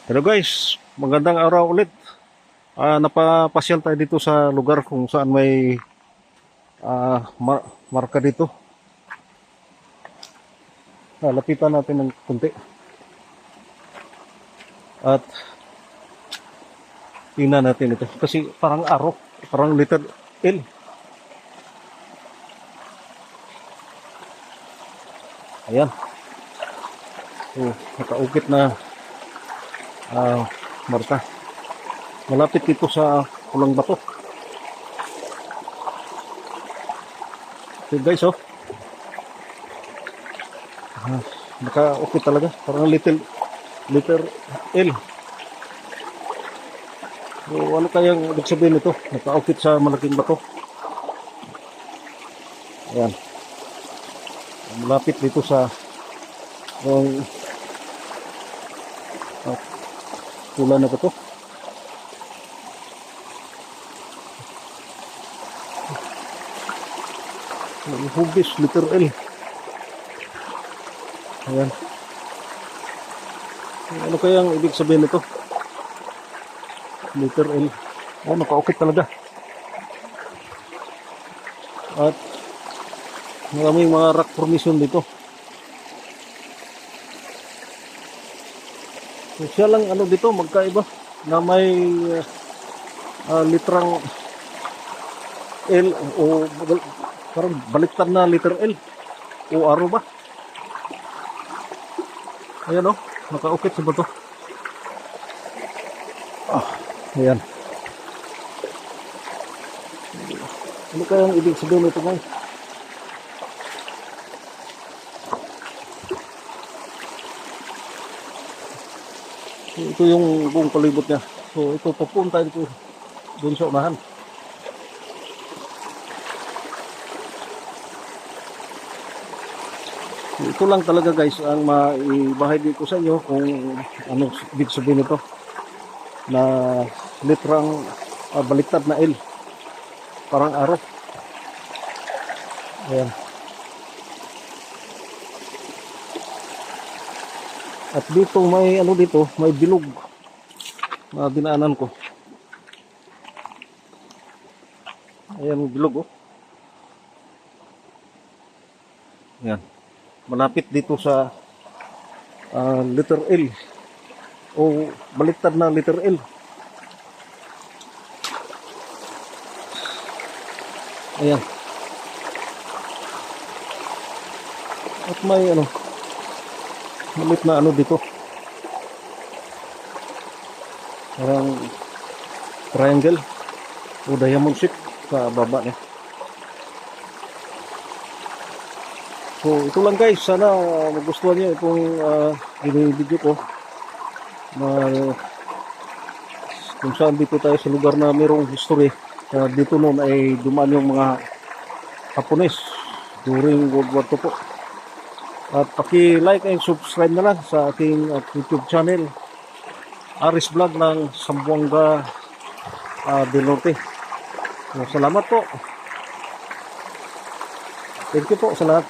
Hello guys, magandang araw ulit. Napapasyal tayo dito sa lugar kung saan may marka dito. Lapitan natin ng kunti. At tingnan natin ito. Kasi parang arrow, parang letter L. Ayan. So, nakaukit na marka. Malapit dito sa Pulang Bato. So guys, nakaukit talaga. Parang letter L. So, ano kayang ibig sabihin nito? Nakaukit sa malaking bato. Ayan. Malapit dito sa pula na bato. Hugis, letter L. Ayan. Ano kayang ibig sabihin nito? Letter L. Oh, nakaukit talaga. At maraming mga rock formation dito. So, siya lang ano dito, magkaiba na may litrang L o parang baliktad na letter L o arrow ba? Ayan nakaukit sa bato. Ayan. Ano kayang ibig sabihin ito guys? So, ito yung buong palibot niya. So ito papunta dito dun sa unahan. So, ito lang talaga guys ang maibahagi ko sa inyo kung ano ibig sabihin nito na litrang baliktad na L, parang arrow. Ayan. At dito may dito may bilog na dinaanan ko. Ayan, bilog Ayan. Malapit dito sa letter L o baliktad na letter L. Ayan. At may malit na dito. Parang triangle o diamond shape sa baba niya. So ito lang guys, sana magustuhan niyo itong video ko kung saan dito tayo sa lugar na mayroong history. Dito noon ay dumaan yung mga Hapones during World War II po. At paki-like and subscribe na lang sa aking YouTube channel Aris Vlog ng Zamboanga del Norte. So, salamat po. Thank you po sa lahat.